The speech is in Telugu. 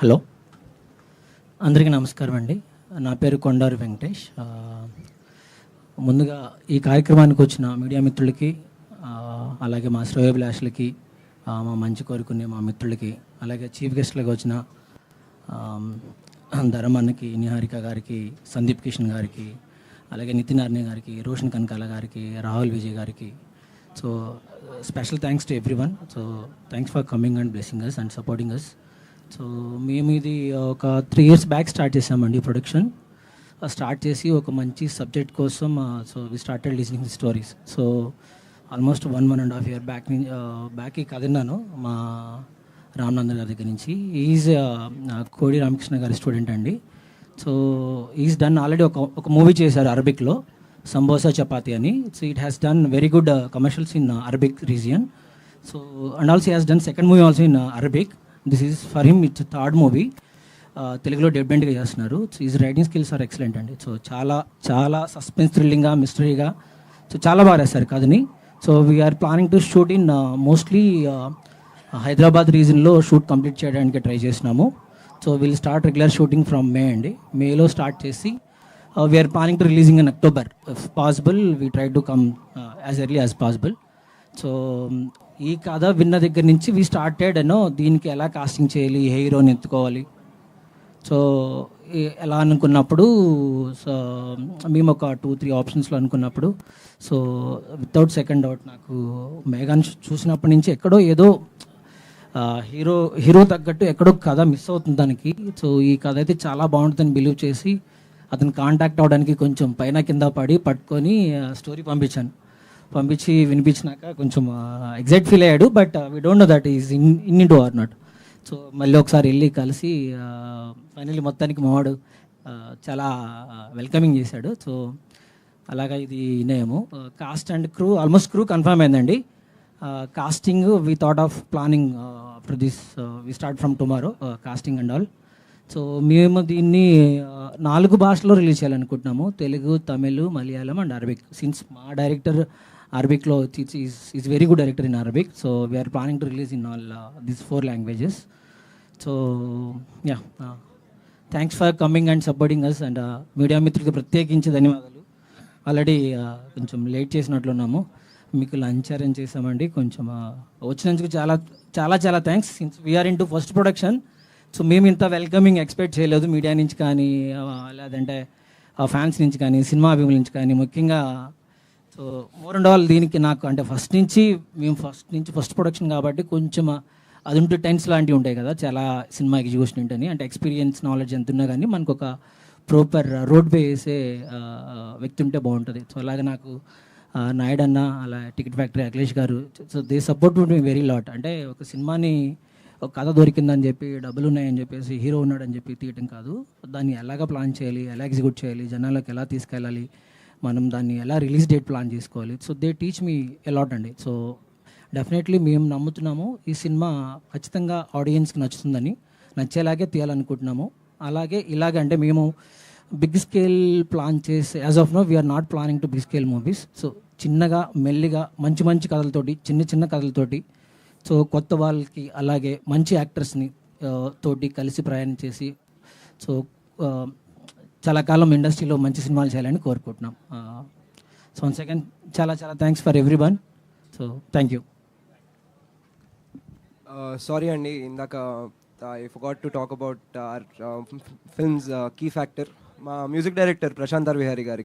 హలో, అందరికీ నమస్కారం అండి. నా పేరు కొండారు వెంకటేష్. ముందుగా ఈ కార్యక్రమానికి వచ్చిన మీడియా మిత్రులకి, అలాగే మా శ్రేయోభిలాషులకి, మా మంచి కోరుకునే మా మిత్రులకి, అలాగే చీఫ్ గెస్ట్లుగా వచ్చిన ధరమన్నకి, నిహారిక గారికి, సందీప్ కిషన్ గారికి, అలాగే నితిన్ అర్నే గారికి, రోషన్ కనకాల గారికి, రాహుల్ విజయ్ గారికి. So special thanks to everyone. So thanks for coming and blessing us and supporting us. So మేము ఇది ఒక 3 years బ్యాక్ స్టార్ట్ చేసామండి ప్రొడక్షన్. స్టార్ట్ చేసి ఒక మంచి సబ్జెక్ట్ కోసం so we started listening stories. So almost 1.5 year back ఈ కథ విన్నాను మా రామనంద గారి దగ్గర నుంచి. ఈజ్ కోడి రామకృష్ణ గారి స్టూడెంట్ అండి. సో ఈజ్ డన్ ఆల్రెడీ ఒక మూవీ చేశారు అరబిక్లో, సంబోసా చపాతి అని. So it has done very good commercials in Arabic region. So and also has done second movie also in Arabic. This is for him it's third movie. తెలుగులో డెబ్యూటెంట్గా చేస్తున్నారు. So is writing skills are excellent అండి. సో చాలా చాలా సస్పెన్స్, థ్రిల్లింగ్గా, మిస్టరీగా, సో చాలా బాగా రాశారు కథని. So we're planning to shoot in mostly Hyderabad రీజన్లో షూట్ కంప్లీట్ చేయడానికి ట్రై చేసినాము. So will start regular shooting from May అండి. మేలో స్టార్ట్ చేసి we're planning to releasing in October. If possible we try to come as early as possible. So ఈ కథ విన్న దగ్గర నుంచి వీ స్టార్టెడ్ దీనికి ఎలా కాస్టింగ్ చేయాలి, హీరోని ఎత్తుకోవాలి. సో ఎలా అనుకున్నప్పుడు, సో మేము ఒక 2-3 ఆప్షన్స్లో అనుకున్నప్పుడు, సో వితౌట్ సెకండ్ డౌట్ నాకు మేఘాన్ చూసినప్పటి నుంచి ఎక్కడో ఏదో హీరో తగ్గట్టు ఎక్కడో కథ మిస్ అవుతుంది దానికి. సో ఈ కథ అయితే చాలా బాగుంటుందని బిలీవ్ చేసి అతను కాంటాక్ట్ అవ్వడానికి కొంచెం పైన కింద పట్టుకొని స్టోరీ పంపించి వినిపించినాక కొంచెం ఎగ్జైట్ ఫీల్ అయ్యాడు. But we don't know that is into or not. So మళ్ళీ ఒకసారి వెళ్ళి కలిసి ఫైనల్లీ మొత్తానికి మావాడు చాలా వెల్కమింగ్ చేశాడు. సో అలాగా ఇది నేము cast and crew, almost crew confirm అయిందండి. Casting we thought of planning for this, we start from tomorrow casting and all. So మేము దీన్ని 4 భాషల్లో రిలీజ్ చేయాలనుకుంటున్నాము: Telugu, Tamil, Malayalam and Arabic. Since మా డైరెక్టర్ అరబిక్లో is very good director in Arabic. So we're planning to release in all these 4 languages. So yeah, thanks for coming and supporting us. And media మిత్రులకి ప్రత్యేకించి ధన్యవాదాలు. ఆల్రెడీ కొంచెం లేట్ చేసినట్లున్నాము, మీకు లంచ్ అరేంజ్ చేసామండి. కొంచెం వచ్చినందుకు చాలా చాలా చాలా thanks. Since we're into first production. So మేము ఇంత వెల్కమింగ్ ఎక్స్పెక్ట్ చేయలేదు మీడియా నుంచి కానీ, లేదంటే ఫ్యాన్స్ నుంచి కానీ, సినిమా అభిమానుల నుంచి కానీ. ముఖ్యంగా సో మోర్ అండ్ ఆల్ దీనికి నాకు అంటే ఫస్ట్ ప్రొడక్షన్ కాబట్టి కొంచెం అది ఉంటే టెన్స్ లాంటివి ఉంటాయి కదా, చాలా సినిమా ఎగ్జిక్యూషన్ ఉంటుంది. అంటే ఎక్స్పీరియన్స్, నాలెడ్జ్ ఎంత ఉన్నా కానీ మనకు ఒక ప్రాపర్ రోడ్ వే వేసే వ్యక్తి ఉంటే బాగుంటుంది. సో అలాగే నాకు నాయుడు అన్న, అలా టికెట్ ఫ్యాక్టరీ అఖిలేష్ గారు, so they support me very lot. అంటే ఒక సినిమాని ఒక కథ దొరికిందని చెప్పి, డబ్బులు ఉన్నాయని చెప్పేసి, హీరో ఉన్నాడని చెప్పి తీయటం కాదు. దాన్ని ఎలాగ ప్లాన్ చేయాలి, ఎలా ఎగ్జిక్యూట్ చేయాలి, జనాలకు ఎలా తీసుకెళ్ళాలి, మనం దాన్ని ఎలా రిలీజ్ డేట్ ప్లాన్ చేసుకోవాలి. So they teach me a lot అండి. సో డెఫినెట్లీ మేము నమ్ముతున్నాము ఈ సినిమా ఖచ్చితంగా ఆడియన్స్కి నచ్చుతుందని, నచ్చేలాగే తీయాలనుకుంటున్నాము. అలాగే ఇలాగంటే మేము బిగ్ స్కేల్ ప్లాన్ చేసే as of now we're not planning to big scale movies. So చిన్నగా, మెల్లిగా, మంచి కథలతోటి, చిన్న కథలతోటి, సో కొత్త వాళ్ళకి అలాగే మంచి యాక్టర్స్ని తోటి కలిసి ప్రయాణం చేసి, సో చాలా కాలం ఇండస్ట్రీలో మంచి సినిమాలు చేయాలని కోరుకుంటున్నాం. సో వన్స్ అగైన్ చాలా చాలా thanks for everyone. So thank you. Sorry అండి, ఇందాక I forgot to talk about our films key factor. మా మ్యూజిక్ డైరెక్టర్ ప్రశాంత్ విహారీ గారికి